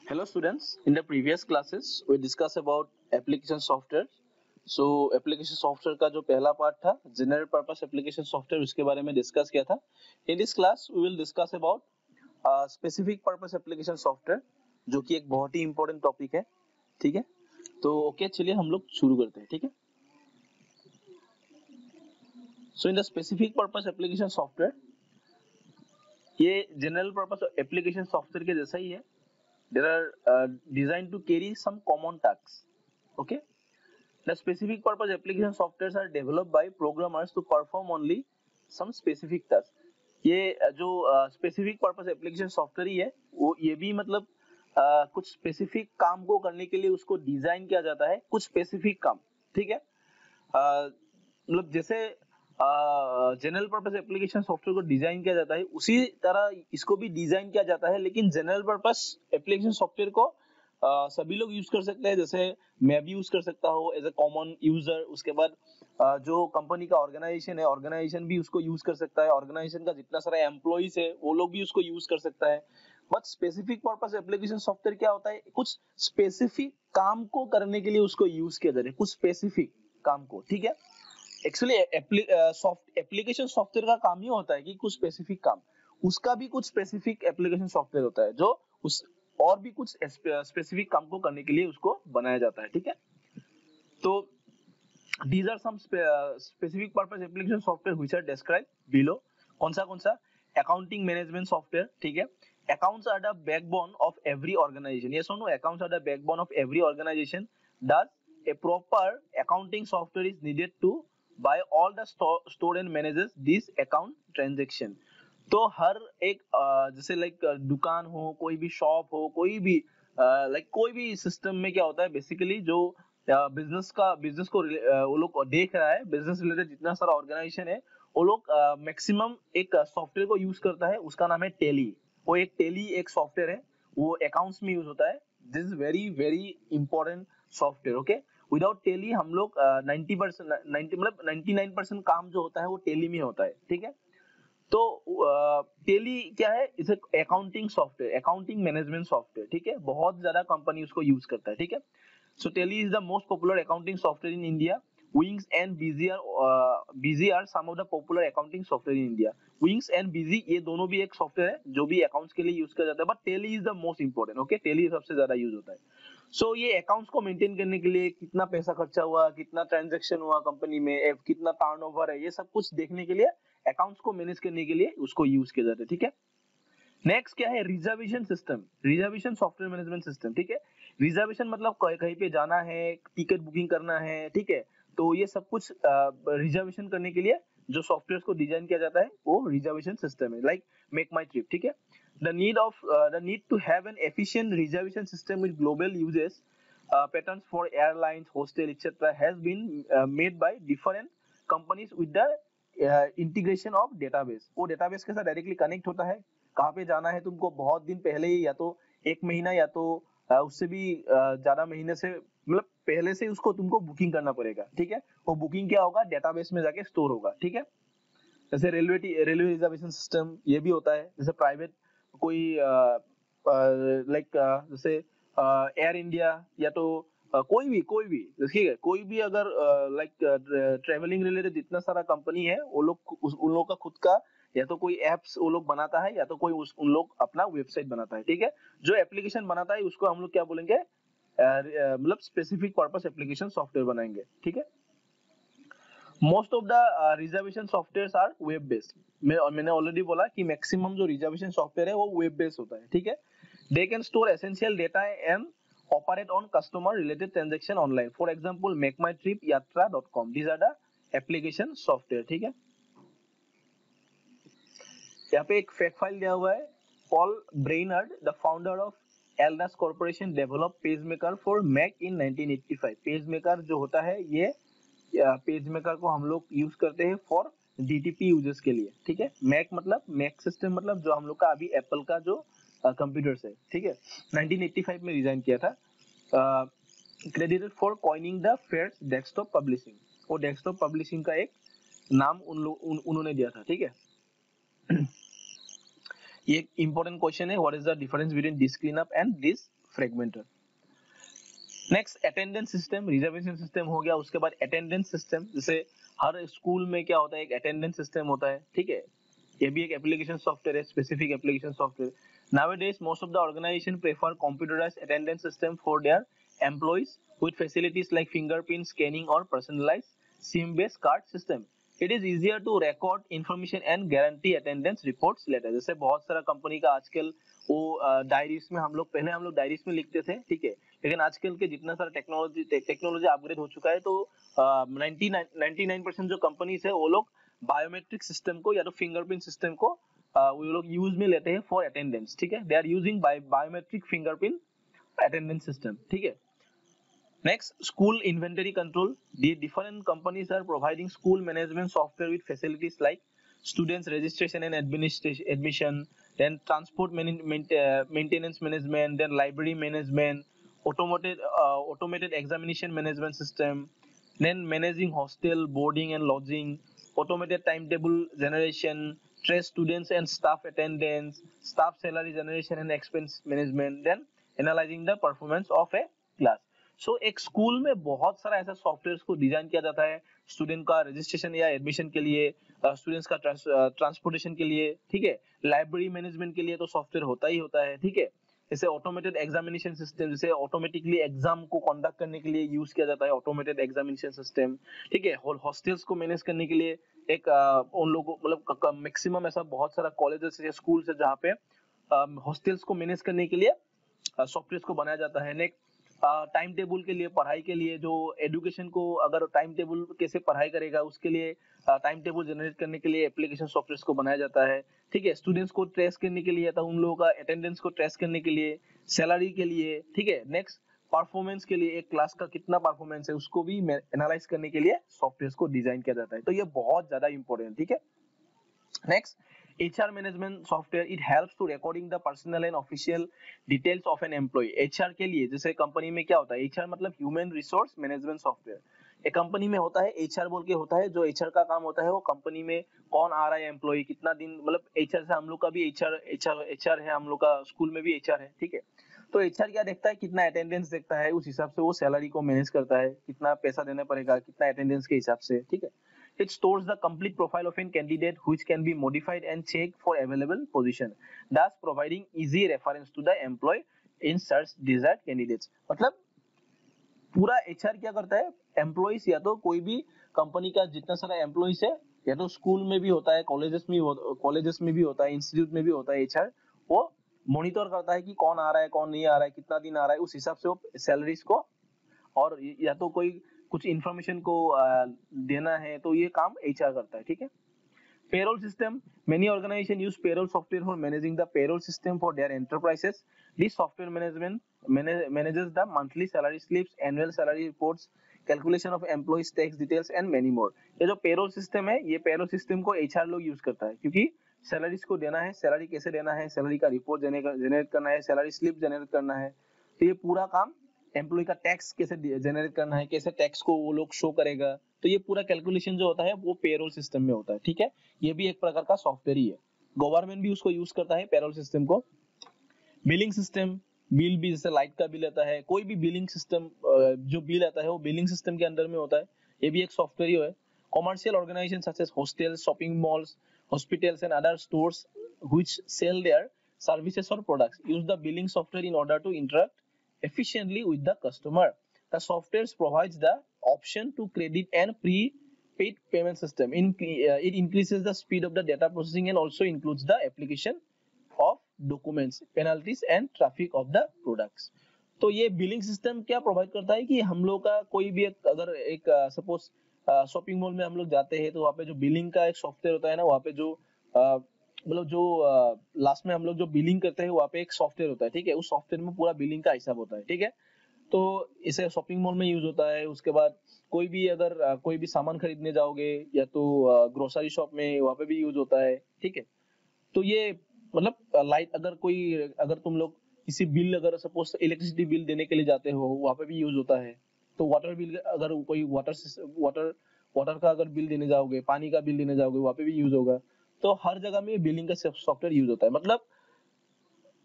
Hello students, in the previous classes we discussed about application software. So application software का जो पहला part था general purpose application software उसके बारे में डिस्कस किया था. In this class we will discuss about specific purpose application software जो कि एक बहुत ही important टॉपिक है. ठीक है, तो ओके चलिए हम लोग शुरू करते हैं. ठीक है, so in the specific purpose application software ये general purpose application software के जैसा ही है. There are designed to carry some common tasks. Okay, the specific purpose application softwares are developed by programmers to perform only some specific tasks. ये जो specific purpose application software ही है वो ये भी मतलब कुछ specific काम को करने के लिए उसको डिजाइन किया जाता है, कुछ specific काम. ठीक है, मतलब जैसे जनरल पर्पस एप्लीकेशन सॉफ्टवेयर को डिजाइन किया जाता है उसी तरह इसको भी डिजाइन किया जाता है, लेकिन जनरल पर्पस एप्लीकेशन सॉफ्टवेयर को सभी लोग यूज कर सकते हैं. जैसे मैं भी यूज कर सकता हूँ एज ए कॉमन यूजर. उसके बाद जो कंपनी का ऑर्गेनाइजेशन है, ऑर्गेनाइजेशन भी उसको यूज कर सकता है. ऑर्गेनाइजेशन का जितना सारा एम्प्लॉइज है वो लोग भी उसको यूज कर सकता है. But specific purpose application software क्या होता है, कुछ स्पेसिफिक काम को करने के लिए उसको यूज किया जाता है, कुछ स्पेसिफिक काम को. ठीक है, एक्चुअली एप्लीकेशन सॉफ्टवेयर का काम ही होता है कि कुछ स्पेसिफिक काम, उसका भी कुछ स्पेसिफिक एप्लीकेशन सॉफ्टवेयर होता है जो उस और भी कुछ स्पेसिफिक काम को करने के लिए उसको बनाया जाता है. ठीक है, तो these are some specific purpose application software which are described below. कौन सा accounting management software. ठीक है, accounts are the backbone of every organization. Yes or no, accounts are the backbone of every organization. Thus a proper accounting software is needed to by all the store and manages this account transaction. तो हर एक जैसे like दुकान हो, कोई भी shop हो, कोई भी लाइक कोई भी सिस्टम में क्या होता है बेसिकली जो बिजनेस को वो लोग देख रहा है, बिजनेस रिलेटेड जितना सारा ऑर्गेनाइजेशन है वो लोग मैक्सिमम एक सॉफ्टवेयर को यूज करता है, उसका नाम है टेली. वो एक टेली एक सॉफ्टवेयर है, वो अकाउंट्स में यूज होता है. This is very very important software. Okay, without tally हम लोग 90% मतलब 99% काम जो होता है वो टेली में होता है. ठीक है, तो टेली क्या है, इसे accounting software, accounting management software. ठीक है, बहुत ज्यादा कंपनी उसको यूज करता है. ठीक है, so Tally is the most popular accounting software in India. Wings and BG are some of the popular accounting software in India. Wings and BG ये दोनों भी एक सॉफ्टवेयर है जो भी अकाउंट्स के लिए यूज किया जाता है, but tally is the most important. Okay, tally सबसे ज्यादा यूज होता है. सो ये अकाउंट्स को मेंटेन करने के लिए कितना पैसा खर्चा हुआ, कितना ट्रांजैक्शन हुआ कंपनी में, कितना टर्नओवर है, ये सब कुछ देखने के लिए अकाउंट्स को मैनेज करने के लिए उसको यूज किया जाता है. ठीक है, नेक्स्ट क्या है, reservation system, reservation software management system. ठीक है, रिजर्वेशन मतलब कहीं पे जाना है, टिकट बुकिंग करना है. ठीक है, तो ये सब कुछ रिजर्वेशन करने के लिए जो सॉफ्टवेयर को डिजाइन किया जाता है वो रिजर्वेशन सिस्टम है, लाइक मेक माई ट्रिप. ठीक है, the need to have an efficient reservation system with global uses patterns for airlines, hostel, etc. has been made by different companies with the integration of database. वो database के साथ directly connect होता है. कहाँ पे जाना है तुमको बहुत दिन पहले ही, या तो एक महीना या तो उससे भी ज्यादा महीने से मतलब पहले से उसको तुमको बुकिंग करना पड़ेगा. ठीक है, वो बुकिंग क्या होगा, डेटाबेस में जाके स्टोर होगा. ठीक है, जैसे रेलवे रिजर्वेशन सिस्टम ये भी होता है. जैसे प्राइवेट कोई लाइक जैसे एयर इंडिया या तो कोई भी ठीक है, कोई भी अगर लाइक ट्रेवलिंग रिलेटेड जितना सारा कंपनी है वो लोग उन लोग का खुद का या तो कोई एप्स वो लोग बनाता है या तो कोई उन लोग अपना वेबसाइट बनाता है. ठीक है, जो एप्लीकेशन बनाता है उसको हम लोग क्या बोलेंगे, मतलब स्पेसिफिक पर्पस एप्लीकेशन सॉफ्टवेयर बनाएंगे. ठीक है, most of the reservation software are web based. मैंने ऑलरेडी बोला कि मैक्सिमम जो रिजर्वेशन सॉफ्टवेयर है वो वेब बेस्ड होता है. ठीक है, they can store essential data and operate on customer related transaction online. For example, make my trip yatra.com. These are the application software. ठीक है, यहाँ पे एक फैक्ट फाइल दिया हुआ है. Paul Brainerd the founder of Aldus corporation develop PageMaker for Mac in 1985. PageMaker जो होता है ये पेजमेकर को हम लोग यूज करते हैं फॉर डीटीपी यूजर्स के लिए. ठीक है, मैक मतलब मैक सिस्टम मतलब जो हम लोग का अभी एप्पल का जो कंप्यूटर्स है. ठीक है, 1985 में डिजाइन किया था. Credited for coining the phrase desktop publishing. वो डेस्कटॉप पब्लिशिंग का एक नाम उन्होंने दिया था. ठीक है, ये इंपॉर्टेंट क्वेश्चन है, what is the difference between disk cleanup and disk fragmented. Next attendance system, reservation system हो गया। उसके बाद अटेंडेंस सिस्टम, जैसे हर स्कूल में क्या होता है, एक अटेंडेंस सिस्टम होता है, ठीक है। ये भी एक एप्लीकेशन सॉफ्टवेयर है, specific application software. Nowadays, most of the organization prefer computerized attendance system for their employees with facilities like fingerprint scanning or personalized SIM-based card system. It is easier to record information and guarantee attendance reports later. जैसे बहुत सारा company का आजकल वो diaries में पहले हम लोग डायरीज में लिखते थे, ठीक है। लेकिन आजकल के जितना सारा टेक्नोलॉजी अपग्रेड हो चुका है, तो 99% जो कंपनीज है वो लोग बायोमेट्रिक सिस्टम को या तो फिंगरप्रिंट सिस्टम को वो लोग यूज में लेते हैं फॉर अटेंडेंस, ठीक है। They are using biometric fingerprint attendance system, ठीक है। Next, school inventory control. The different companies are providing school management software with facilities like students registration and admission, then transport maintenance management, then library management, automated examination management system, then managing hostel boarding and lodging, automated timetable generation, trace students and staff attendance, staff salary generation and expense management, then analyzing the performance of a class. सो एक school में बहुत सारा ऐसा software को design किया जाता है student का रजिस्ट्रेशन या एडमिशन के लिए, स्टूडेंट्स का ट्रांसपोर्टेशन के लिए, ठीक है। लाइब्रेरी मैनेजमेंट के लिए तो सॉफ्टवेयर होता ही होता है, ठीक है। जैसे ऑटोमेटेड एग्जामिनेशन सिस्टम, जैसे ऑटोमेटिकली एग्जाम को कंडक्ट करने के लिए यूज किया जाता है ऑटोमेटेड एग्जामिनेशन सिस्टम, ठीक है। हॉस्टल्स को मैनेज करने के लिए एक उन लोगों मतलब मैक्सिमम ऐसा बहुत सारा कॉलेजेस या स्कूल है जहाँ पे हॉस्टल्स को मैनेज करने के लिए सॉफ्टवेयर को बनाया जाता है। नेक्स्ट, टाइम टेबल के लिए, पढ़ाई के लिए, जो एजुकेशन को अगर टाइम टेबल कैसे पढ़ाई करेगा उसके लिए टाइम टेबल जनरेट करने के लिए एप्लीकेशन सॉफ्टवेयर को बनाया जाता है, ठीक है। स्टूडेंट्स को ट्रेस करने के लिए, उन लोगों का अटेंडेंस को ट्रेस करने के लिए, सैलरी के लिए, ठीक है। नेक्स्ट, परफॉर्मेंस के लिए, एक क्लास का कितना परफॉर्मेंस है उसको भी एनालाइज करने के लिए सॉफ्टवेयर को डिजाइन किया जाता है। तो ये बहुत ज्यादा इंपॉर्टेंट, ठीक है। Next, HR management software, it helps to recording the personal and official details of an employee. HR के लिए जैसे कंपनी में क्या होता है, HR मतलब ह्यूमन रिसोर्स मैनेजमेंट सॉफ्टवेयर। एक कंपनी में होता है HR बोल के होता है, जो HR का काम होता है वो कंपनी में कौन आ रहा है एम्प्लॉय, कितना दिन, मतलब HR से हम लोग का भी HR है, हम लोग का स्कूल में भी HR है, ठीक है। तो HR क्या देखता है, कितना अटेंडेंस देखता है, उस हिसाब से वो सैलरी को मैनेज करता है, कितना पैसा देना पड़ेगा, कितना अटेंडेंस के हिसाब से, ठीक है। It stores the complete profile of a candidate which can be modified and checked for available position, thus providing easy reference to the employee in search desired candidates. मतलब पूरा HR क्या करता है, एम्प्लॉइज या तो कोई भी कंपनी का जितना सारा एम्प्लॉइज है, या तो स्कूल में भी होता है, कॉलेजेस में भी होता है, इंस्टीट्यूट में भी होता है, HR वो मॉनिटर करता है कि कौन आ रहा है, कौन नहीं आ रहा है, कितना दिन आ रहा है, उस हिसाब से वो सैलरीज को और या तो कोई कुछ इंफॉर्मेशन को देना है, तो ये काम HR करता है, ठीक है। Payroll system, many organizations use payroll software for managing the payroll system for their enterprises. This software manages the monthly salary slips, annual salary reports, calculation of employees tax details and many more. ये जो payroll system है, ये payroll system को HR लोग use करता है, क्योंकि salaries को देना है, सैलरी कैसे देना है, सैलरी का रिपोर्ट जनरेट करना है, सैलरी स्लिप जनरेट करना है, तो ये पूरा काम एम्प्लॉय का टैक्स कैसे जनरेट करना है, कैसे टैक्स को वो लोग शो करेगा, तो ये पूरा कैलकुलेशन जो होता है वो पेरोल सिस्टम में होता है, ठीक है। ये भी एक प्रकार का सॉफ्टवेयर ही है, गवर्नमेंट भी उसको यूज करता है पेरोल सिस्टम को। बिलिंग सिस्टम, बिल भी, जैसे लाइट का बिल आता है, कोई भी बिलिंग सिस्टम जो बिल आता है वो बिलिंग सिस्टम के अंदर में होता है, ये भी एक सॉफ्टवेयर ही है। Commercial organisation such as hostel, shopping malls, hospitals and other stores which sell their services और products use the billing software in order to interact efficiently with the customer. The software provides the option to credit and prepaid payment system. It increases the speed of the data processing and also includes the application of documents, penalties and traffic of the products. तो ये billing system क्या provide करता है कि हम लोग का कोई भी अगर एक सपोज शॉपिंग मॉल में हम लोग जाते हैं, तो वहाँ पे जो बिलिंग का एक सॉफ्टवेयर होता है ना, वहाँ पे जो मतलब जो लास्ट में हम लोग जो बिलिंग करते हैं वहाँ पे एक सॉफ्टवेयर होता है, ठीक है। उस सॉफ्टवेयर में पूरा बिलिंग का हिसाब होता है, ठीक है। तो इसे शॉपिंग मॉल में यूज होता है। उसके बाद कोई भी अगर कोई भी सामान खरीदने जाओगे या तो ग्रोसरी शॉप में, वहाँ पे भी यूज होता है, ठीक है। तो ये मतलब लाइट अगर तुम लोग किसी बिल, अगर सपोज इलेक्ट्रिसिटी बिल देने के लिए जाते हो, वहाँ पे भी यूज होता है। तो वाटर बिल, अगर कोई वाटर का अगर बिल देने जाओगे, पानी का बिल देने जाओगे, वहाँ पे भी यूज होगा। तो हर जगह में बिलिंग का सॉफ्टवेयर यूज होता है। मतलब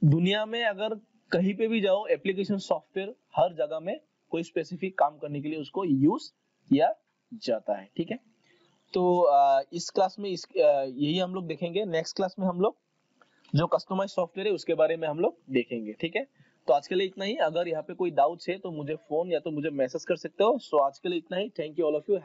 दुनिया में अगर कहीं पे भी जाओ एप्लीकेशन सॉफ्टवेयर हर जगह में कोई स्पेसिफिक काम करने के लिए उसको यूज किया जाता है। ठीक है, तो इस क्लास में यही हम लोग देखेंगे। नेक्स्ट क्लास में हम लोग जो कस्टमाइज सॉफ्टवेयर है उसके बारे में हम लोग देखेंगे। ठीक है, तो आज के लिए इतना ही। अगर यहाँ पे कोई डाउट्स है तो मुझे फोन या तो मुझे मैसेज कर सकते हो। सो आज के लिए इतना ही। Thank you all of you.